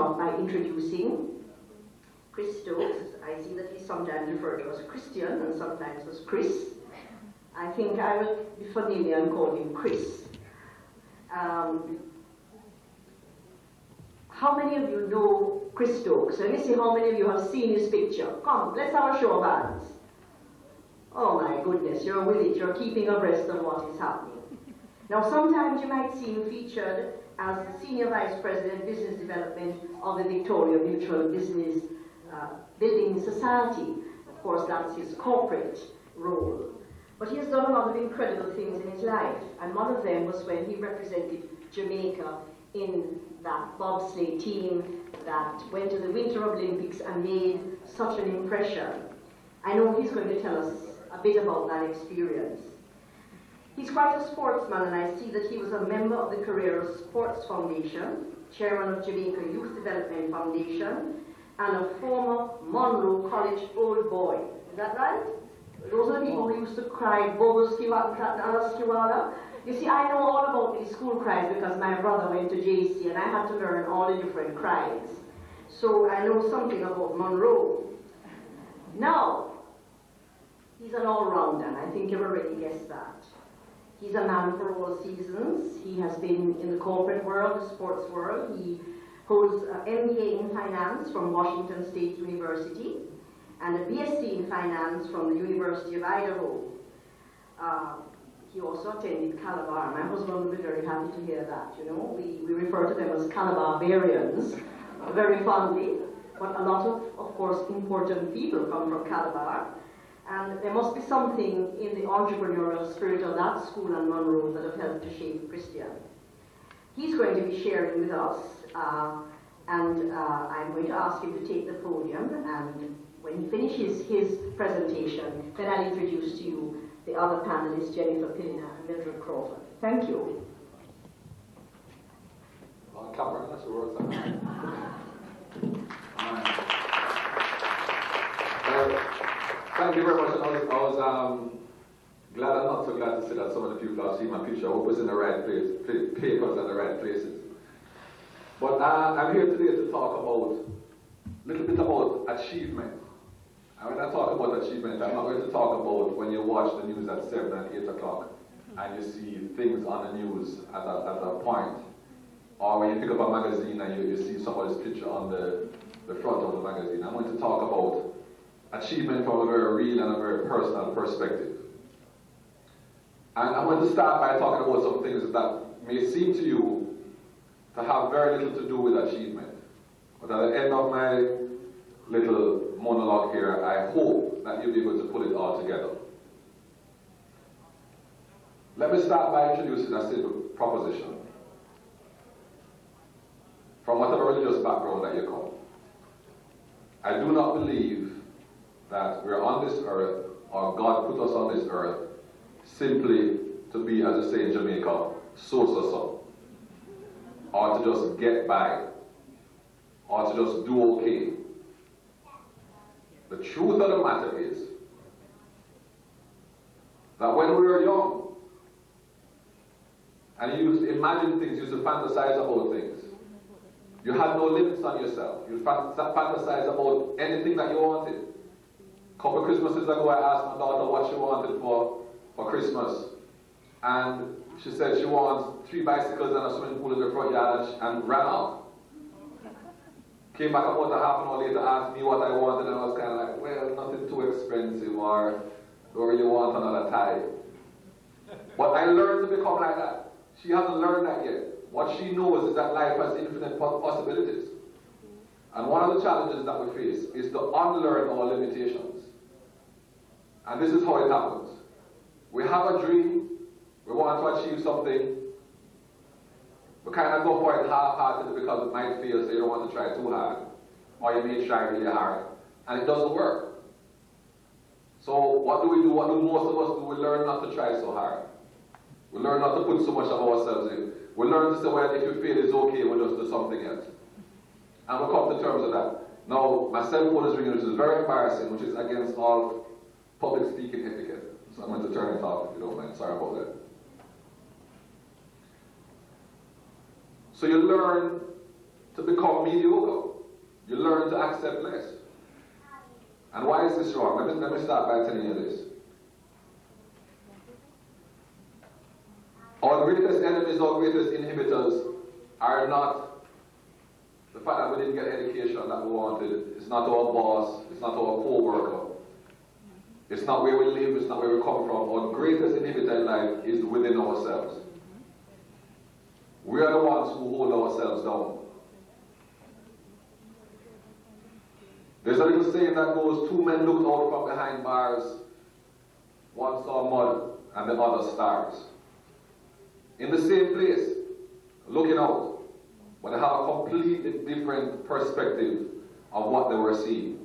off by introducing Chris Stokes. I see that he's sometimes referred to as Christian and sometimes as Chris. I think I will be familiar and call him Chris. How many of you know Chris Stokes? Let me see how many of you have seen his picture. Come, let's have a show of hands. Oh my goodness, you're with it. You're keeping abreast of what is happening. Now, sometimes you might see him featured as the Senior Vice President, Business Development of the Victoria Mutual Business Building Society. Of course, that's his corporate role. But he has done a lot of incredible things in his life, and one of them was when he represented Jamaica in that bobsleigh team that went to the Winter Olympics and made such an impression. I know he's going to tell us a bit about that experience. He's quite a sportsman, and I see that he was a member of the Carrera Sports Foundation, chairman of Jamaica Youth Development Foundation, and a former Monroe College Old Boy. Is that right? Those are the people who used to cry, Bobo Skiwala. You see, I know all about these school cries because my brother went to JC and I had to learn all the different cries. So I know something about Monroe. Now, he's an all-rounder, and I think you've already guessed that. He's a man for all seasons. He has been in the corporate world, the sports world. He holds an MBA in finance from Washington State University and a BSc in finance from the University of Idaho. He also attended Calabar. My husband will be very happy to hear that. You know, we refer to them as Calabarians very fondly, but a lot of course, important people come from Calabar. And there must be something in the entrepreneurial spirit of that school and Monroe that have helped to shape Christian. He's going to be sharing with us, and I'm going to ask him to take the podium, and when he finishes his presentation, then I'll introduce to you the other panelists, Jennifer Pillina and Mildred Crawford. Thank you. On camera, that's the word. Thank you very much. I was glad and not so glad to see that some of the people have seen my picture. I hope it's in the right place, papers in the right places. But I'm here today to talk about a little bit about achievement. And when I talk about achievement, I'm not going to talk about when you watch the news at 7 and 8 o'clock and you see things on the news at a point. Or when you pick up a magazine and you see somebody's picture on the front of the magazine. I'm going to talk about achievement from a very real and a very personal perspective. And I'm going to start by talking about some things that may seem to you to have very little to do with achievement. But at the end of my little monologue here, I hope that you'll be able to put it all together. Let me start by introducing a simple proposition. From whatever religious background that you come, I do not believe that we're on this earth, or God put us on this earth, simply to be, as they say in Jamaica, so, or to just get by, or to just do okay. The truth of the matter is that when we were young, and you used to imagine things, you used to fantasize about things, you had no limits on yourself. You fantasize about anything that you wanted. A couple of Christmases ago, I asked my daughter what she wanted for Christmas. And she said she wants 3 bicycles and a swimming pool in the front yard, and ran off. Came back about a half an hour later, asked me what I wanted, and I was kind of like, well, nothing too expensive, or don't really want another tie. But I learned to become like that. She hasn't learned that yet. What she knows is that life has infinite possibilities. And one of the challenges that we face is to unlearn our limitations. And this is how it happens. We have a dream, we want to achieve something, we kind of go for it half-heartedly because it might fail, so you don't want to try too hard. Or you may try really hard, and it doesn't work. So what do we do? What do most of us do? We learn not to try so hard. We learn not to put so much of ourselves in. We learn to say, well, if you fail, it's okay, we'll just do something else. And we'll come to terms with that. Now, my cell phone is ringing, which is very embarrassing, which is against all public speaking etiquette. So I'm going to turn it off if you don't mind. Sorry about that. So you learn to become mediocre. You learn to accept less. And why is this wrong? Let me start by telling you this. Our greatest enemies, our greatest inhibitors are not the fact that we didn't get the education that we wanted. It's not our boss. It's not our co-worker. It's not where we live. It's not where we come from. Our greatest inhibitor in life is within ourselves. We are the ones who hold ourselves down. There's a little saying that goes, two men looked out from behind bars. One saw mud and the other stars. In the same place, looking out, but they have a completely different perspective of what they were seeing.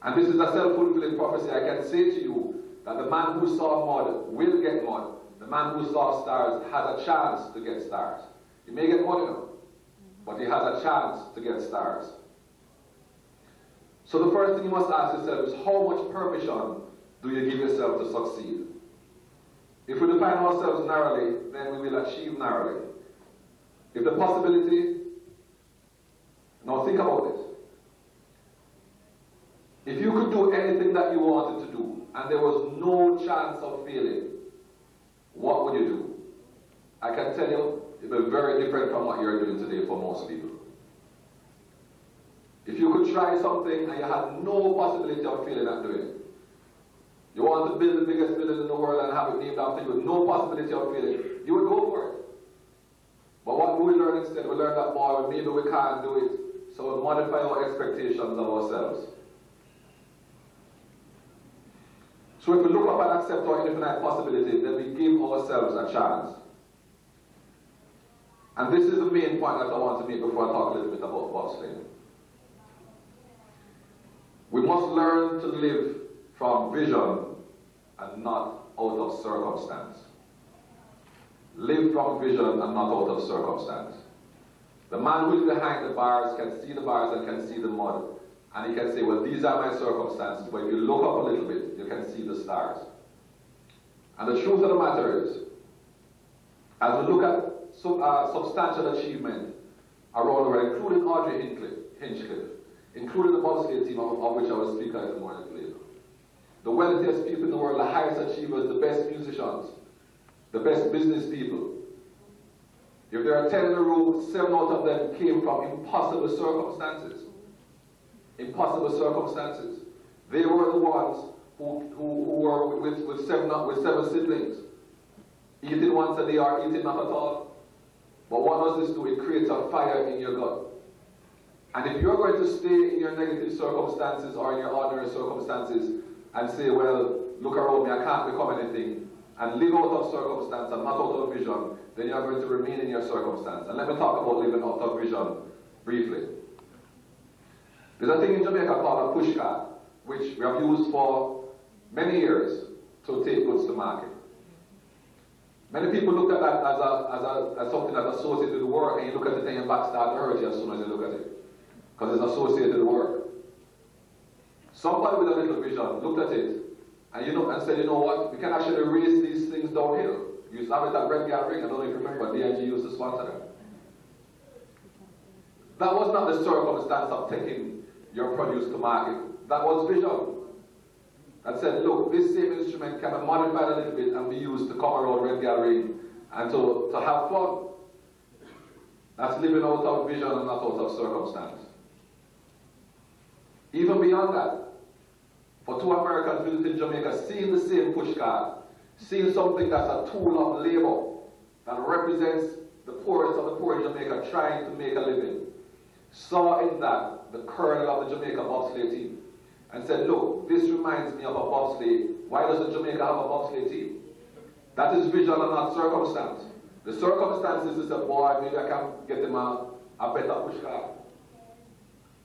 And this is a self-fulfilling prophecy. I can say to you that the man who saw mud will get mud. The man who saw stars has a chance to get stars. He may get mud enough, but he has a chance to get stars. So the first thing you must ask yourself is, how much permission do you give yourself to succeed? If we define ourselves narrowly, then we will achieve narrowly. If the possibility, now think about it. If you could do anything that you wanted to do, and there was no chance of failing, what would you do? I can tell you, it will be very different from what you're doing today for most people. If you could try something and you had no possibility of failing at doing it, you want to build the biggest building in the world and have it named after you with no possibility of failing, you would go for it. But what do we learn instead? We learn that, boy, maybe we can't do it, so we modify our expectations of ourselves. So if we look up and accept our infinite possibility, then we give ourselves a chance. And this is the main point that I want to make before I talk a little bit about bobsleighing. We must learn to live from vision and not out of circumstance. Live from vision and not out of circumstance. The man who is behind the bars can see the bars and can see the mud. And he can say, well, these are my circumstances, but if you look up a little bit, you can see the stars. And the truth of the matter is, as we look at substantial achievement around the world, including Audrey Hinchcliffe, including the bobsleigh team of which I will speak a little more later, the wealthiest people in the world, the highest achievers, the best musicians, the best business people. If there are 10 in the room, 7 out of them came from impossible circumstances. Impossible circumstances. They were the ones who were with seven siblings, eating once a day or eating not at all. But what does this do? It creates a fire in your gut. And if you're going to stay in your negative circumstances or in your ordinary circumstances and say, well, look around me, I can't become anything, and live out of circumstance and not out of vision, then you're going to remain in your circumstance. And let me talk about living out of vision briefly. There's a thing in Jamaica called a push cart, which we have used for many years to take goods to market. Many people look at that as something that's associated with work, and you look at it and your back starts to hurt you as soon as you look at it, because it's associated with work. Somebody with a little vision looked at it and said, you know what, we can actually race these things downhill. You used to have it at Red Gal Ring, I don't know if you remember, DIG used to sponsor them. That was not the circumstance of taking your produce to market. That was vision. That said, look, this same instrument can be modified a little bit and be used to come around Red Gal Ring and to have fun. That's living out of vision and not out of circumstance. Even beyond that, for 2 Americans visiting Jamaica, seeing the same push cart, seeing something that's a tool of labor that represents the poorest of the poor in Jamaica trying to make a living, saw in that the kernel of the Jamaica bobsleigh team and said, look, this reminds me of a bobsleigh. Why doesn't Jamaica have a bobsleigh team? That is vision and not circumstance. The circumstances is that, boy, maybe I can get him a better push cart.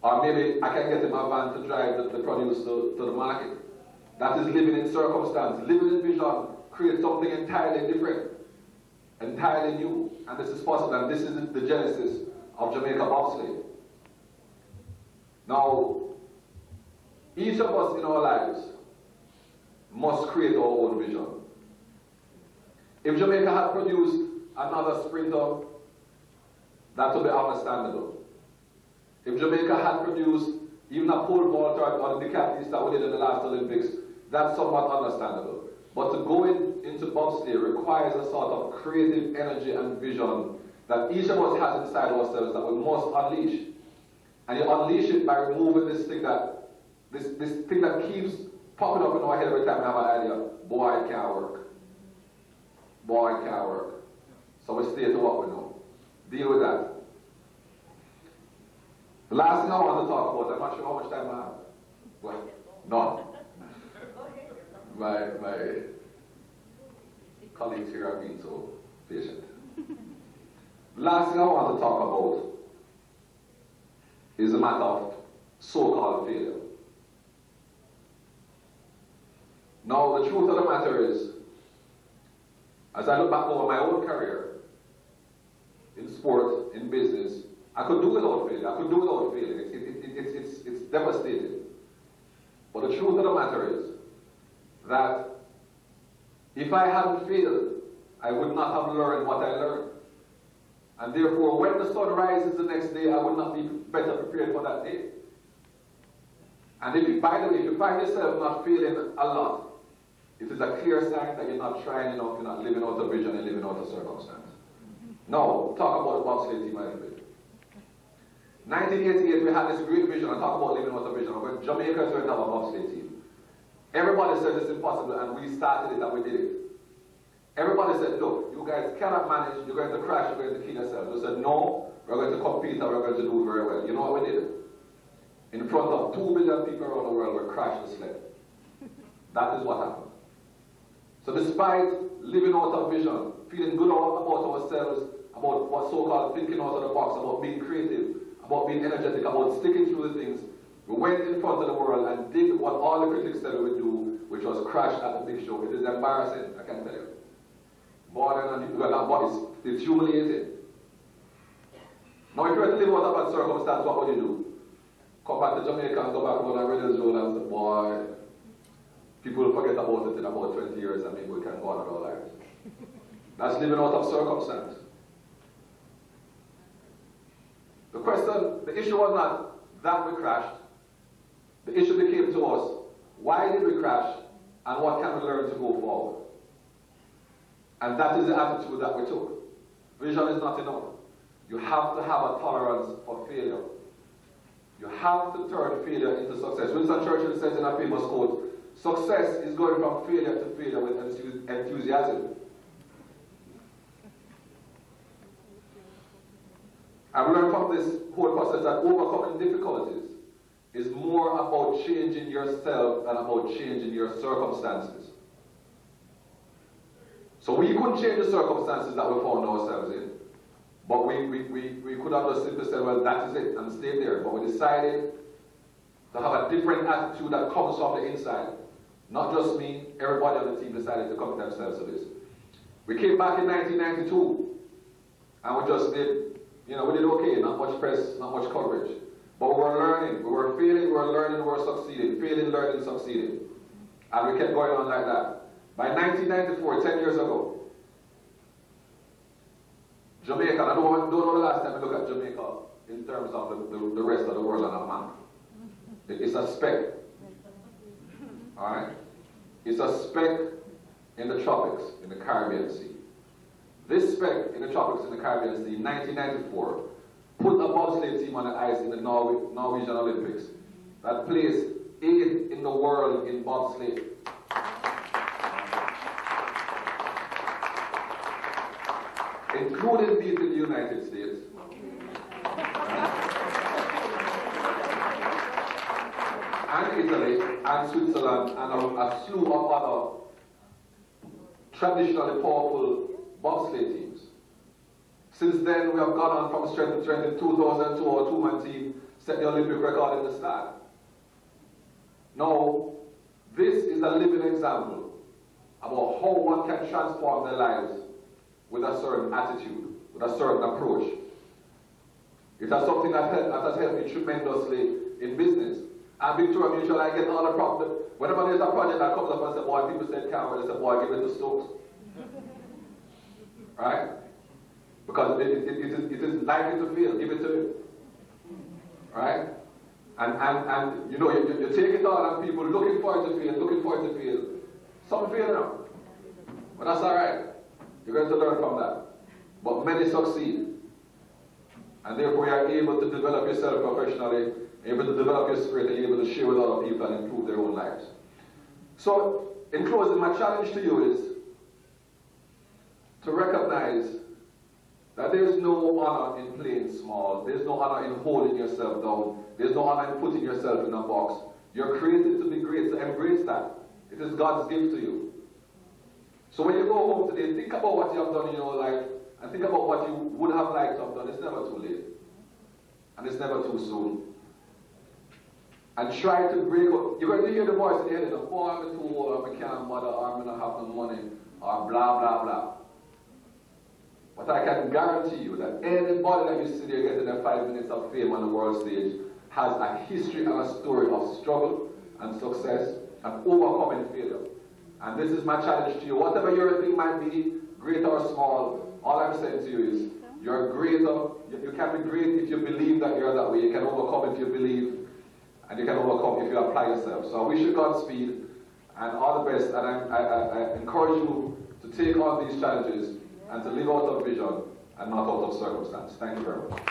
Or maybe I can get him a van to drive the produce to the market. That is living in circumstance. Living in vision creates something entirely different, entirely new. And this is possible, and this is the genesis of Jamaica bobsleigh. Now, each of us in our lives must create our own vision. If Jamaica had produced another sprinter that would be understandable. If Jamaica had produced even a pole vault or the decathletes that we did in the last Olympics, that's somewhat understandable. But to go into bobsleigh requires a sort of creative energy and vision that each of us has inside ourselves that we must unleash. And you unleash it by removing this thing that keeps popping up in our head every time we have an idea. Boy, it can't work. Boy, it can't work. So we stay to what we know. Deal with that. The last thing I want to talk about, I'm not sure how much time I have. Well, none. My colleagues here have been so patient. The last thing I want to talk about is a matter of so-called failure. Now, the truth of the matter is, as I look back over my own career, in sport, in business, I could do without failure. I could do without failing. It's devastating. But the truth of the matter is that if I hadn't failed, I would not have learned what I learned. And therefore, when the sun rises the next day, I would not be better prepared for that day. And if, by the way, if you find yourself not failing a lot, it is a clear sign that you're not trying enough, you're not living out a vision, you're living out a circumstance. Now, talk about the bobsleigh team a little bit. 1988, we had this great vision. I talk about living out a vision. When Jamaica is going to have a bobsleigh team. Everybody said it's impossible, and we started it and we did it. Everybody said, look, you guys cannot manage, you're going to crash, you're going to kill yourselves. We said, no, we're going to compete and we're going to do very well. You know what we did? In front of 2 billion people around the world, we crashed the sled. That is what happened. So despite living out a vision, feeling good about ourselves, about what so-called thinking out of the box, about being creative, about being energetic, about sticking through the things, we went in front of the world and did what all the critics said we would do, which was crash at the big show. It is embarrassing, I can tell you. It's humiliating. Now if you were to live out of that circumstance, what would you do? Come back to Jamaica and go back on a radio show and say, boy, people will forget about it in about 20 years and maybe we can go on with our lives. That's living out of circumstance. The issue was not that we crashed. The issue became to us, why did we crash and what can we learn to go forward? And that is the attitude that we took. Vision is not enough. You have to have a tolerance for failure. You have to turn failure into success. Winston Churchill says in a famous quote, success is going from failure to failure with enthusiasm. I've learned from this whole process that overcoming difficulties is more about changing yourself than about changing your circumstances. So we couldn't change the circumstances that we found ourselves in, but we could have just simply said, well, that is it, and stayed there. But we decided to have a different attitude that comes from the inside. Not just me, everybody on the team decided to commit themselves to this. We came back in 1992, and we just did, we did okay, not much press, not much coverage. But we were learning, we were failing, we were learning, we were succeeding, failing, learning, succeeding. And we kept going on like that. By 1994, 10 years ago, Jamaica, I don't know the last time we look at Jamaica in terms of the rest of the world on a map. It's a speck. Alright? It's a speck in the tropics, in the Caribbean Sea. This speck in the tropics in the Caribbean Sea, in 1994, put a bobsleigh team on the ice in the Norwegian Olympics that placed 8th in the world in bobsleigh. Including beating the United States. And Italy, and Switzerland, and a slew of other traditionally powerful bobsleigh teams. Since then, we have gone on from strength to strength. In 2002, our two-man team set the Olympic record in the start. Now, this is a living example about how one can transform their lives with a certain attitude, with a certain approach. It has something that has helped me tremendously in business. And Victoria Mutual, I get all the problems. Whenever there's a project that comes up and say, boy, people say can't, they say, boy, give it to Stokes. Right? Because it is likely to fail. Give it to him. Right? And you know, you take it on and people looking for it to fail. Some fail now. But that's alright. You're going to learn from that. But many succeed. And therefore you are able to develop yourself professionally, able to develop your spirit, and able to share with other people and improve their own lives. So, in closing, my challenge to you is to recognize that there is no honor in playing small. There's no honor in holding yourself down. There's no honor in putting yourself in a box. You're created to be great, so embrace that. It is God's gift to you. So when you go home today, think about what you have done in your life, and think about what you would have liked to have done. It's never too late. And it's never too soon. And try to break up. You're going to hear the voice in the head of, oh, I'm too old, I can't mother, or I'm going to have no money, or blah, blah, blah. But I can guarantee you that anybody that you see there getting their 5 minutes of fame on the world stage has a history and a story of struggle and success and overcoming failure. And this is my challenge to you. Whatever your thing might be, great or small, all I'm saying to you is, you're greater. You can be great if you believe that you're that way. You can overcome if you believe, and you can overcome if you apply yourself. So I wish you Godspeed and all the best. And I encourage you to take on these challenges and to live out of vision and not out of circumstance. Thank you very much.